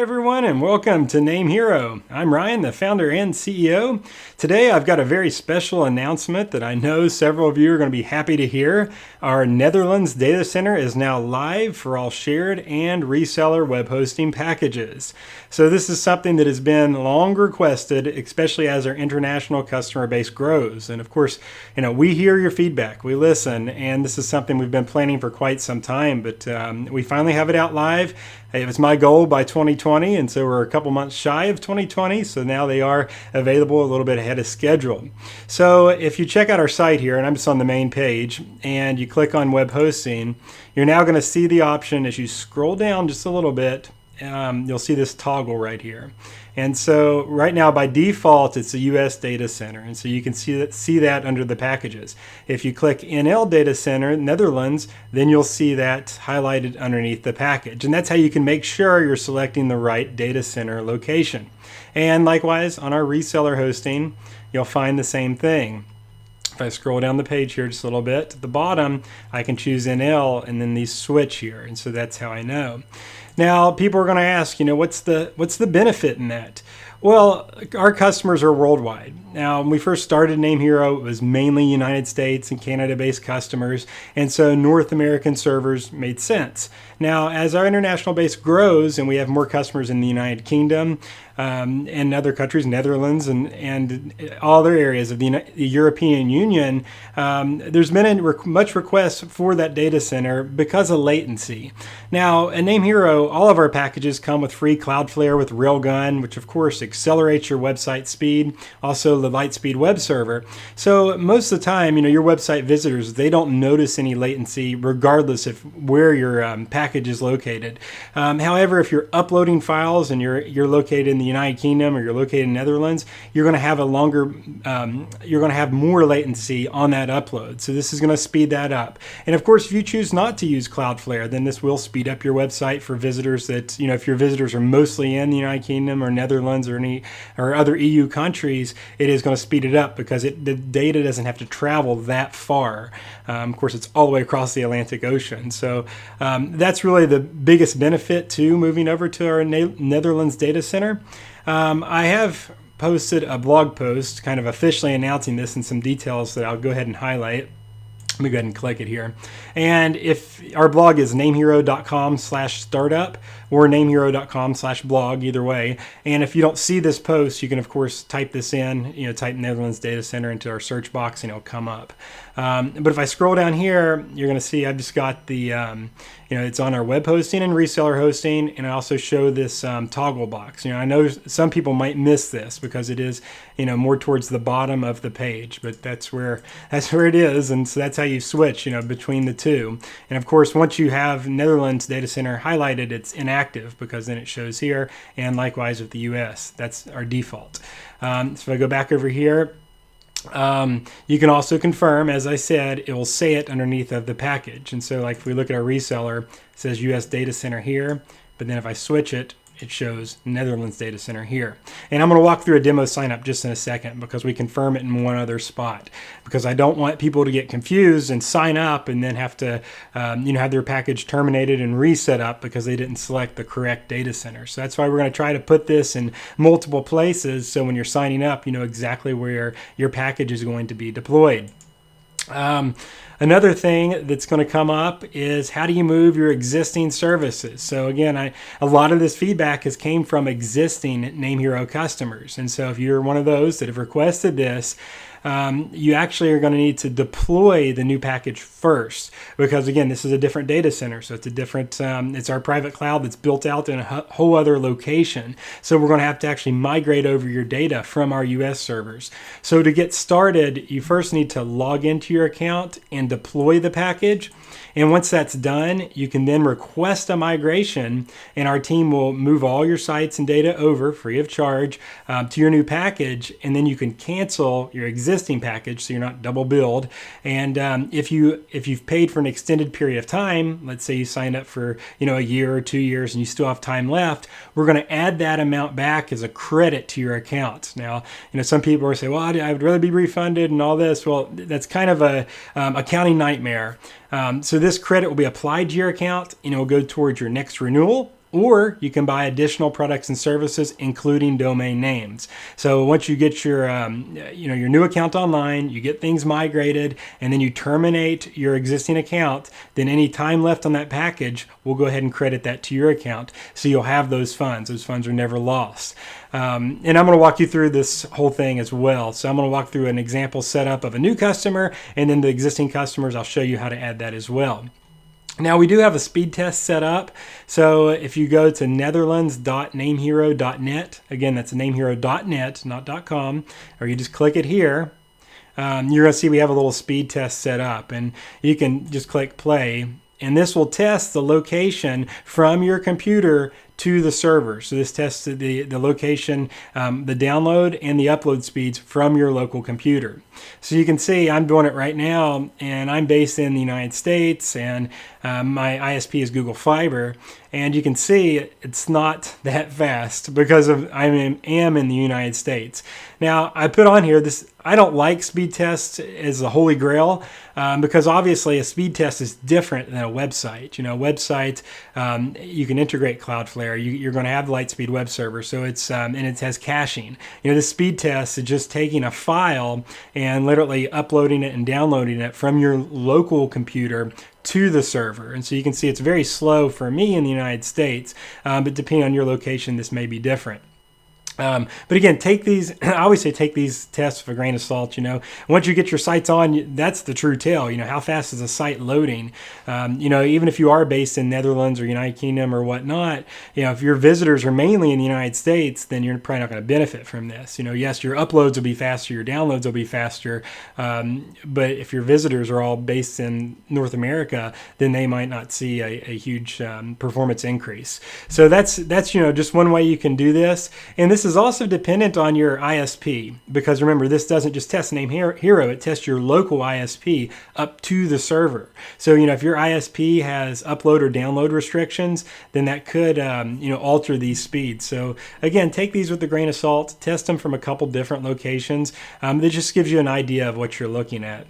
everyone, and welcome to NameHero. I'm Ryan, the founder and CEO. Today I've got a very special announcement that I know several of you are going to be happy to hear. Our Netherlands data center is now live for all shared and reseller web hosting packages. So this is something that has been long requested, especially as our international customer base grows. And of course, we hear your feedback, we listen, and this is something we've been planning for quite some time, but we finally have it out live. It was my goal by 2020, and so we're a couple months shy of 2020, so now they are available a little bit ahead of schedule. So if you check out our site here, and I'm just on the main page, and you click on web hosting, you're now going to see the option as you scroll down just a little bit. You'll see this toggle right here. And so right now by default it's a US data center, and so you can see that under the packages. If you click NL data center Netherlands, then you'll see that highlighted underneath the package, and that's how you can make sure you're selecting the right data center location. And likewise on our reseller hosting you'll find the same thing. If I scroll down the page here just a little bit, at the bottom I can choose NL and then these switch here, and so that's how I know. Now people are going to ask, what's the benefit in that? Well, our customers are worldwide. Now, when we first started NameHero, it was mainly United States and Canada-based customers, and so North American servers made sense. Now, as our international base grows and we have more customers in the United Kingdom and other countries, Netherlands and all other areas of the European Union, there's been much request for that data center because of latency. Now, at NameHero, all of our packages come with free Cloudflare with Railgun, which of course accelerates your website speed, also the Lightspeed web server. So most of the time, your website visitors, they don't notice any latency regardless of where your package is located. However, if you're uploading files and you're located in the United Kingdom or you're located in the Netherlands, you're going to have you're going to have more latency on that upload. So this is going to speed that up. And of course, if you choose not to use Cloudflare, then this will speed up your website for visitors that, if your visitors are mostly in the United Kingdom or Netherlands or other EU countries, it is going to speed it up because the data doesn't have to travel that far. Of course, it's all the way across the Atlantic Ocean. So that's really the biggest benefit to moving over to our Netherlands data center. I have posted a blog post kind of officially announcing this and some details that I'll go ahead and highlight. Let me go ahead and click it here. And if our blog is namehero.com/startup or namehero.com/blog, either way. And if you don't see this post, you can of course type this in, type Netherlands Data Center into our search box and it'll come up. But if I scroll down here, you're going to see I've just got the, it's on our web hosting and reseller hosting, and I also show this toggle box. I know some people might miss this because it is, more towards the bottom of the page, but that's where it is, and so that's how you switch, between the two. And of course, once you have Netherlands Data Center highlighted, it's inactive because then it shows here, and likewise with the US, that's our default. So if I go back over here, you can also confirm, as I said, it will say it underneath of the package. And so like if we look at our reseller, it says US Data Center here, but then if I switch it, it shows Netherlands Data Center here. And I'm going to walk through a demo sign up just in a second because we confirm it in one other spot, because I don't want people to get confused and sign up and then have to have their package terminated and reset up because they didn't select the correct data center. So that's why we're going to try to put this in multiple places, so when you're signing up, you know exactly where your package is going to be deployed. Another thing that's going to come up is how do you move your existing services? So again, a lot of this feedback has came from existing NameHero customers. And so if you're one of those that have requested this, you actually are going to need to deploy the new package first, because again, this is a different data center. So it's a different, it's our private cloud that's built out in a whole other location. So we're going to have to actually migrate over your data from our US servers. So to get started, you first need to log into your account and deploy the package. And once that's done, you can then request a migration, and our team will move all your sites and data over free of charge to your new package. And then you can cancel your existing package so you're not double billed. And if you've paid for an extended period of time, let's say you signed up for a year or 2 years and you still have time left, we're going to add that amount back as a credit to your account. Now, some people are saying, well, I would rather be refunded and all this. Well, that's kind of a accounting nightmare. So this credit will be applied to your account and it will go towards your next renewal or you can buy additional products and services, including domain names. So once you get your your new account online, you get things migrated, and then you terminate your existing account, then any time left on that package, we'll go ahead and credit that to your account. So you'll have those funds. Those funds are never lost. And I'm going to walk you through this whole thing as well. So I'm going to walk through an example setup of a new customer, and then the existing customers, I'll show you how to add that as well. Now we do have a speed test set up. So if you go to netherlands.namehero.net, again, that's namehero.net, not .com, or you just click it here, you're going to see we have a little speed test set up, and you can just click play, and this will test the location from your computer to the server. So this tests the location, the download and the upload speeds from your local computer. So you can see I'm doing it right now, and I'm based in the United States, and my ISP is Google Fiber, and you can see it's not that fast because I am in the United States. Now I put on here this. I don't like speed tests as the holy grail because obviously a speed test is different than a website. A website you can integrate Cloudflare. You're going to have the Lightspeed web server, so it's and it has caching. The speed test is just taking a file and literally uploading it and downloading it from your local computer to the server. And so you can see it's very slow for me in the United States, but depending on your location, this may be different. But again, take these, I always say take these tests with a grain of salt. Once you get your sites on, that's the true tell. How fast is a site loading? Even if you are based in Netherlands or United Kingdom or whatnot, if your visitors are mainly in the United States, then you're probably not going to benefit from this. Yes, your uploads will be faster, your downloads will be faster, but if your visitors are all based in North America, then they might not see a huge performance increase. So that's just one way you can do this. And this is also dependent on your ISP, because remember, this doesn't just test NameHero, it tests your local ISP up to the server. So if your ISP has upload or download restrictions, then that could alter these speeds. So again, take these with a grain of salt, test them from a couple different locations. That just gives you an idea of what you're looking at.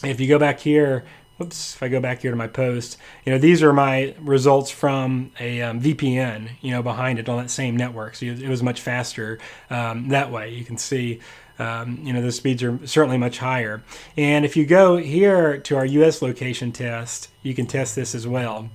If you go back here, if I go back here to my post, these are my results from a VPN, behind it on that same network. So it was much faster that way. You can see, the speeds are certainly much higher. And if you go here to our US location test, you can test this as well.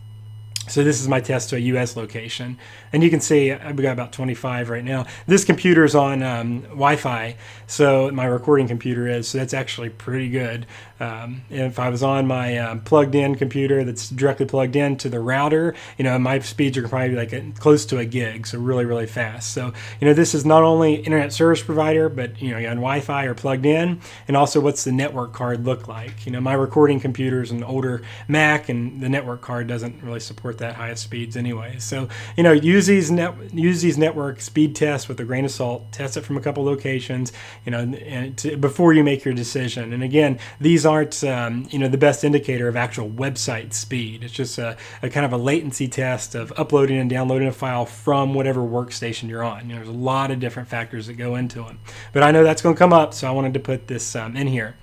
So this is my test to a US location. And you can see I've got about 25 right now. This computer is on Wi-Fi, so my recording computer is, so that's actually pretty good. If I was on my plugged-in computer that's directly plugged in to the router, my speeds are probably like close to a gig, so really, really fast. So, this is not only internet service provider, but, on Wi-Fi or plugged in, and also what's the network card look like. My recording computer is an older Mac, and the network card doesn't really support that highest speeds anyway. So, use these network speed tests with a grain of salt. Test it from a couple locations, before you make your decision. And again, these aren't the best indicator of actual website speed. It's just a kind of a latency test of uploading and downloading a file from whatever workstation you're on. There's a lot of different factors that go into it. But I know that's going to come up, so I wanted to put this in here.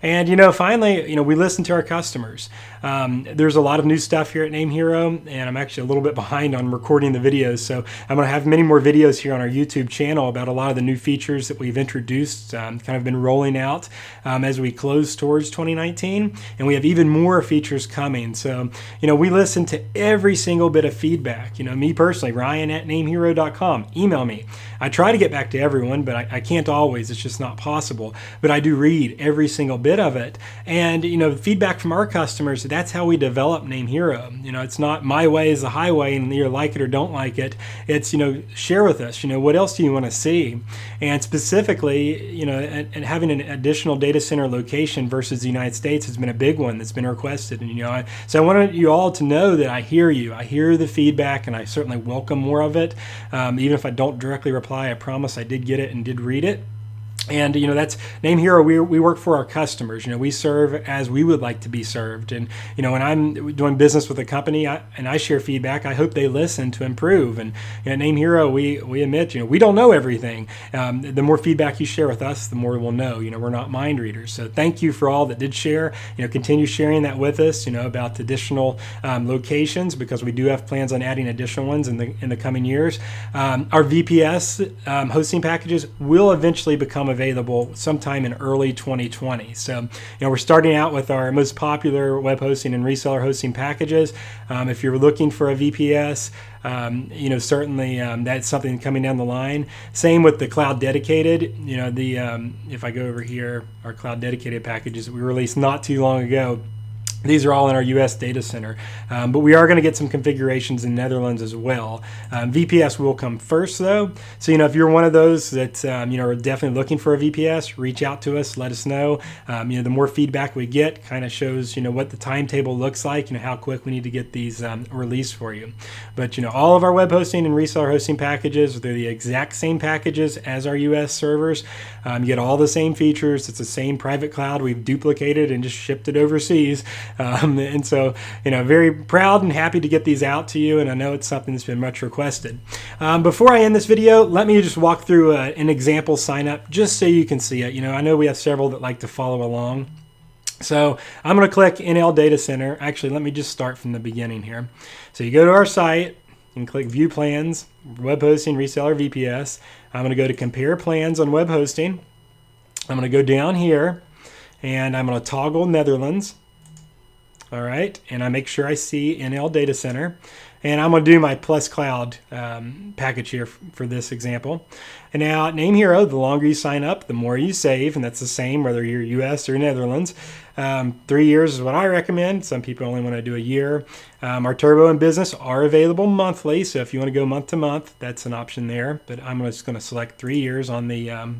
And, finally, we listen to our customers. There's a lot of new stuff here at NameHero, and I'm actually a little bit behind on recording the videos. So I'm going to have many more videos here on our YouTube channel about a lot of the new features that we've introduced, kind of been rolling out as we close towards 2019. And we have even more features coming. So, we listen to every single bit of feedback. Me personally, Ryan at NameHero.com. Email me. I try to get back to everyone, but I can't always. It's just not possible. But I do read every single bit of it. And, feedback from our customers, that's how we develop NameHero. It's not my way is the highway and you like it or don't like it. It's, share with us, what else do you want to see? And specifically, and having an additional data center location versus the United States has been a big one that's been requested. And, so I wanted you all to know that I hear you. I hear the feedback, and I certainly welcome more of it. Even if I don't directly reply, I promise I did get it and did read it. And that's NameHero. We work for our customers. We serve as we would like to be served. And when I'm doing business with a company and I share feedback, I hope they listen to improve. And at NameHero, we admit we don't know everything. The more feedback you share with us, the more we'll know. We're not mind readers. So thank you for all that did share. Continue sharing that with us. About additional locations, because we do have plans on adding additional ones in the coming years. Our VPS hosting packages will eventually become available sometime in early 2020. So, we're starting out with our most popular web hosting and reseller hosting packages. If you're looking for a VPS, certainly that's something coming down the line. Same with the cloud dedicated. If I go over here, our cloud dedicated packages that we released not too long ago. These are all in our U.S. data center, but we are going to get some configurations in Netherlands as well. VPS will come first, though. So, if you're one of those that, are definitely looking for a VPS, reach out to us, let us know. The more feedback we get kind of shows, what the timetable looks like, how quick we need to get these released for you. But, all of our web hosting and reseller hosting packages, they're the exact same packages as our U.S. servers. You get all the same features. It's the same private cloud we've duplicated and just shipped it overseas. And so, very proud and happy to get these out to you, and I know it's something that's been much requested. Before I end this video, let me just walk through an example sign up just so you can see it. I know we have several that like to follow along. So I'm going to click NL Data Center. Actually, let me just start from the beginning here. So you go to our site and click View Plans, Web Hosting, Reseller, VPS. I'm going to go to Compare Plans on Web Hosting. I'm going to go down here, and I'm going to toggle Netherlands. All right, and I make sure I see NL Data Center, and I'm going to do my Plus Cloud package here for this example. And now at NameHero, the longer you sign up, the more you save, and that's the same whether you're US or Netherlands. 3 years is what I recommend. Some people only want to do a year. Our Turbo and Business are available monthly, so if you want to go month to month, that's an option there. But I'm just going to select 3 years on the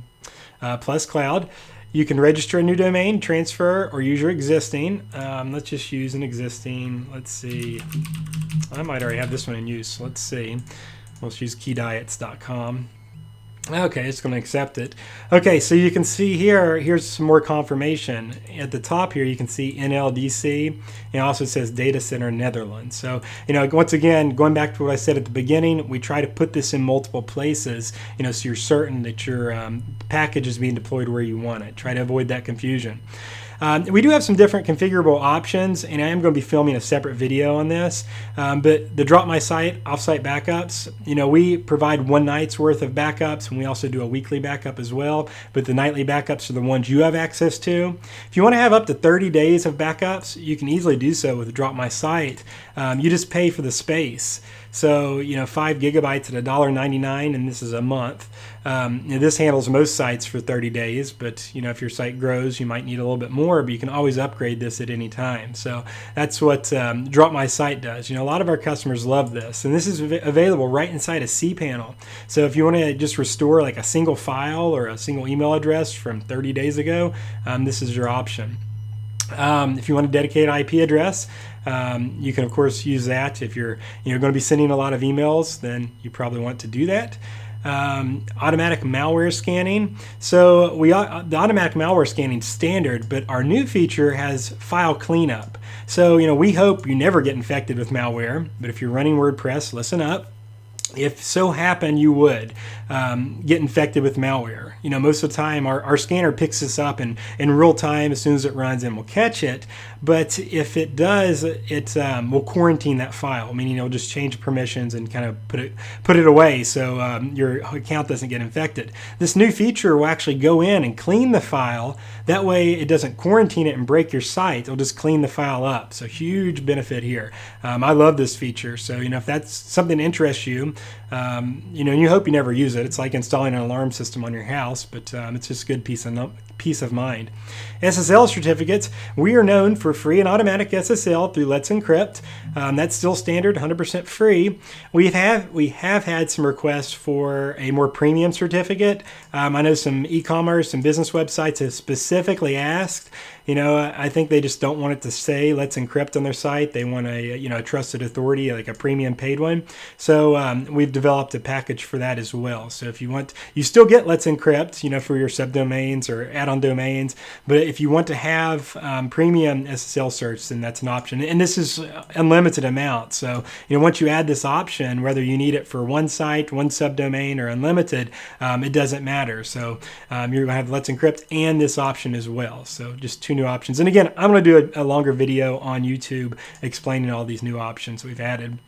Plus Cloud. You can register a new domain, transfer, or use your existing. Let's just use an existing. Let's see. I might already have this one in use. Let's see. Let's use keydiets.com. Okay, it's going to accept it. Okay, so you can see here's some more confirmation. At the top here, you can see NLDC, and it also says Data Center Netherlands. So, once again, going back to what I said at the beginning, we try to put this in multiple places, so you're certain that your package is being deployed where you want it. Try to avoid that confusion. We do have some different configurable options, and I am going to be filming a separate video on this. But the drop my site offsite backups, we provide 1 night's worth of backups, and we also do a weekly backup as well. But the nightly backups are the ones you have access to. If you want to have up to 30 days of backups, you can easily do so with drop my site. You just pay for the space. So, 5 gigabytes at $1.99, and this is a month. This handles most sites for 30 days, but, if your site grows, you might need a little bit more, but you can always upgrade this at any time. So that's what Drop My Site does. A lot of our customers love this, and this is available right inside a cPanel. So if you want to just restore like a single file or a single email address from 30 days ago, this is your option. If you want a dedicated IP address, you can of course use that. If you're going to be sending a lot of emails, then you probably want to do that. Automatic malware scanning. So the automatic malware scanning is standard, but our new feature has file cleanup. So we hope you never get infected with malware, but if you're running WordPress, listen up. If so happen you would get infected with malware, most of the time our scanner picks this up in real time as soon as it runs and will catch it. But if it does, it will quarantine that file, meaning it'll just change permissions and kind of put it away so your account doesn't get infected. This new feature will actually go in and clean the file. That way it doesn't quarantine it and break your site. It'll just clean the file up. So huge benefit here. I love this feature. So if that's something that interests you, and you hope you never use it. It's like installing an alarm system on your house, but it's just a good piece peace of mind. SSL certificates, we are known for free and automatic SSL through Let's Encrypt. That's still standard, 100% free. We have had some requests for a more premium certificate. I know some e-commerce and business websites have specifically asked. I think they just don't want it to say Let's Encrypt on their site. They want a trusted authority, like a premium paid one. So we've developed a package for that as well. So if you want, you still get Let's Encrypt, for your subdomains or add-on domains. But if you want to have premium SSL certs, then that's an option. And this is unlimited amount. So once you add this option, whether you need it for one site, one subdomain, or unlimited, it doesn't matter. So you're going to have Let's Encrypt and this option as well. So just two new options. And again, I'm going to do a longer video on YouTube explaining all these new options we've added.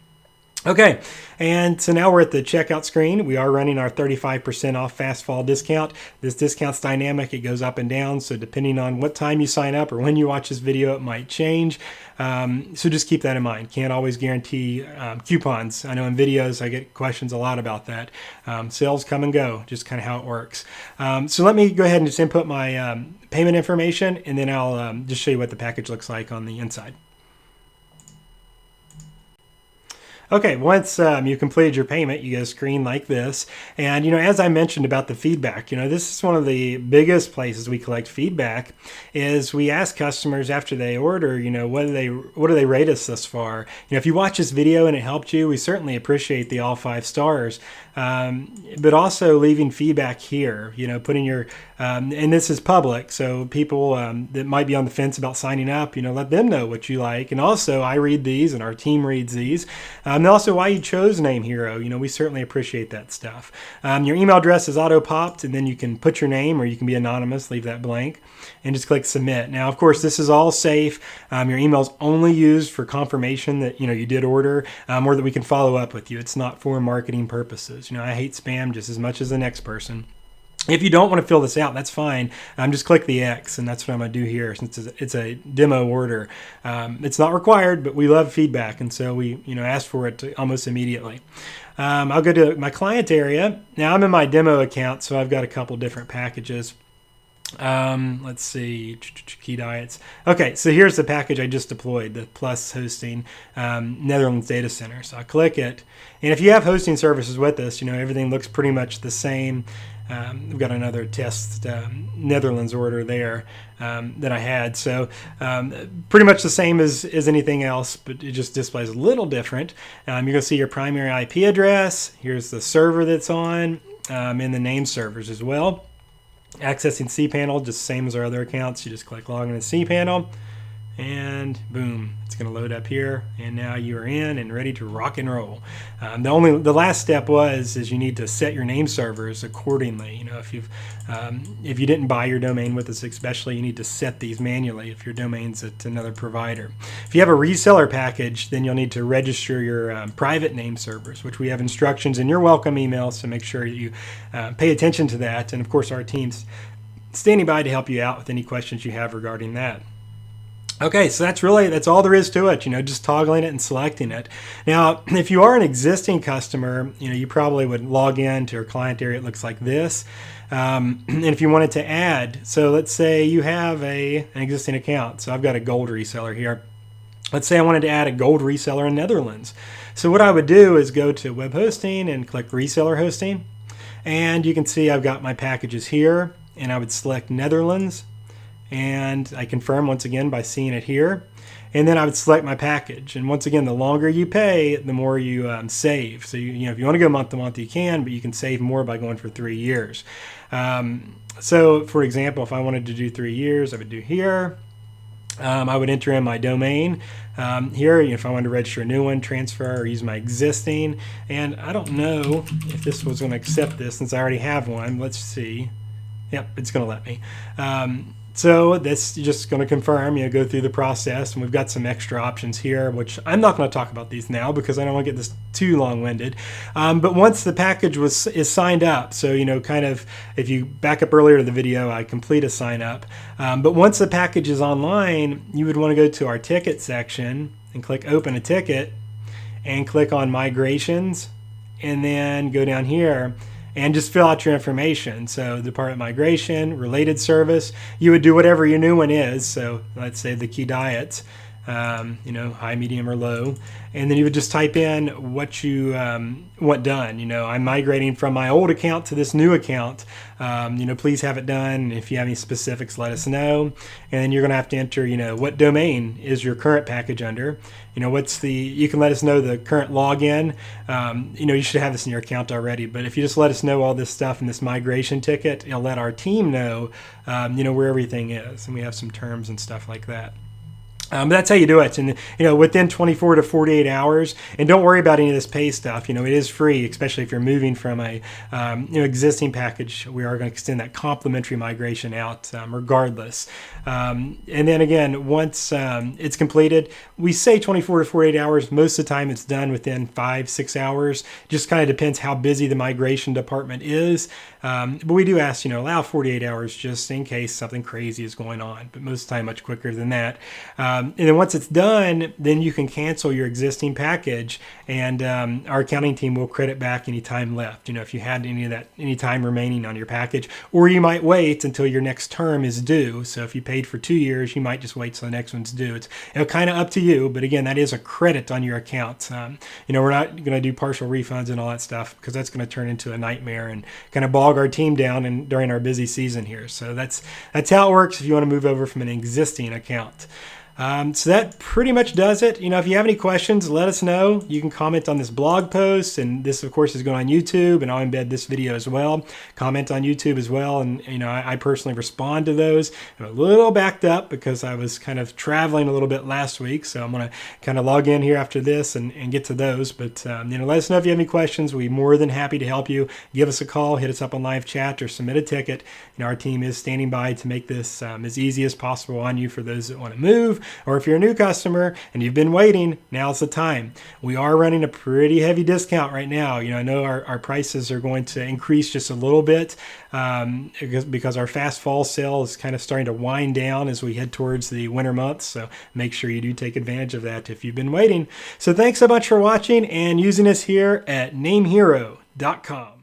Okay, and so now we're at the checkout screen. We are running our 35% off fast fall discount. This discount's dynamic. It goes up and down. So depending on what time you sign up or when you watch this video, it might change. So just keep that in mind. Can't always guarantee coupons. I know in videos I get questions a lot about that. Sales come and go, just kind of how it works. So let me go ahead and just input my payment information, and then I'll just show you what the package looks like on the inside. Okay, once you completed your payment, you get a screen like this. And, as I mentioned about the feedback, this is one of the biggest places we collect feedback is we ask customers after they order, what do they rate us thus far? If you watch this video and it helped you, we certainly appreciate the all 5 stars. But also leaving feedback here, putting your, and this is public, so people that might be on the fence about signing up, let them know what you like. And also I read these and our team reads these. And also why you chose NameHero. We certainly appreciate that stuff. Your email address is auto-popped, and then you can put your name, or you can be anonymous, leave that blank, and just click submit. Now, of course, this is all safe. Your email is only used for confirmation that you did order, or that we can follow up with you. It's not for marketing purposes. I hate spam just as much as the next person. If you don't want to fill this out, that's fine. Just click the X, and that's what I'm going to do here since it's a demo order. It's not required, but we love feedback, and so we ask for it almost immediately. I'll go to my client area. Now I'm in my demo account, so I've got a couple different packages. Let's see, key diets. Okay, so here's the package I just deployed, the Plus Hosting Netherlands Data Center. So I click it, and if you have hosting services with us, everything looks pretty much the same. We've got another test Netherlands order there that I had. So pretty much the same as anything else, but it just displays a little different. You're going to see your primary IP address. Here's the server that's on, and the name servers as well. Accessing cPanel, just the same as our other accounts. You just click log into cPanel, and boom, it's going to load up here, and now you are in and ready to rock and roll. The last step is you need to set your name servers accordingly. If you didn't buy your domain with us, especially, you need to set these manually if your domain's at another provider. If you have a reseller package, then you'll need to register your private name servers, which we have instructions in your welcome email, so make sure that you pay attention to that. And of course, our team's standing by to help you out with any questions you have regarding that. Okay, so that's all there is to it, just toggling it and selecting it. Now, if you are an existing customer, you probably would log in to your client area. It looks like this. And if you wanted to add, so let's say you have an existing account. So I've got a gold reseller here. Let's say I wanted to add a gold reseller in Netherlands. So what I would do is go to web hosting and click reseller hosting. And you can see I've got my packages here, and I would select Netherlands. And I confirm once again by seeing it here, and then I would select my package. And once again, the longer you pay, the more you save. So if you want to go month to month, you can, but you can save more by going for 3 years. So for example, if I wanted to do 3 years, I would do here. I would enter in my domain here. If I wanted to register a new one, transfer, or use my existing. And I don't know if this was going to accept this since I already have one. Let's see. Yep, it's going to let me. So that's just going to confirm, go through the process, and we've got some extra options here, which I'm not going to talk about these now because I don't want to get this too long-winded. But once the package is signed up, so kind of if you back up earlier to the video, I complete a sign up. But once the package is online, you would want to go to our ticket section and click Open a Ticket, and click on Migrations, and then go down here. and just fill out your information. So department migration, related service, you would do whatever your new one is. So let's say the key diets, high, medium, or low. And then you would just type in what you want done. I'm migrating from my old account to this new account. Please have it done. If you have any specifics, let us know. And then you're going to have to enter, what domain is your current package under. You can let us know the current login. You should have this in your account already, but if you just let us know all this stuff in this migration ticket, it'll let our team know, where everything is. And we have some terms and stuff like that. But that's how you do it. And, within 24 to 48 hours, and don't worry about any of this pay stuff. It is free, especially if you're moving from a, existing package. We are going to extend that complimentary migration out, regardless. And then again, once it's completed, we say 24 to 48 hours. Most of the time it's done within 5-6 hours. Just kind of depends how busy the migration department is. But we do ask, allow 48 hours just in case something crazy is going on. But most of the time, much quicker than that. And then once it's done, then you can cancel your existing package, and our accounting team will credit back any time left. If you had any time remaining on your package, or you might wait until your next term is due. So if you paid for 2 years, you might just wait till the next one's due. It's kind of up to you, but again, that is a credit on your account. We're not going to do partial refunds and all that stuff because that's going to turn into a nightmare and kind of bog our team down during our busy season here. So that's how it works if you want to move over from an existing account. So that pretty much does it. If you have any questions, let us know. You can comment on this blog post, and this, of course, is going on YouTube, and I'll embed this video as well. Comment on YouTube as well, and I personally respond to those. I'm a little backed up because I was kind of traveling a little bit last week, so I'm going to kind of log in here after this and get to those. But let us know if you have any questions. We're more than happy to help you. Give us a call, hit us up on live chat, or submit a ticket. Our team is standing by to make this as easy as possible on you for those that want to move. Or if you're a new customer and you've been waiting, now's the time. We are running a pretty heavy discount right now. I know our prices are going to increase just a little bit because our fast fall sale is kind of starting to wind down as we head towards the winter months. So make sure you do take advantage of that if you've been waiting. So thanks so much for watching and using us here at NameHero.com.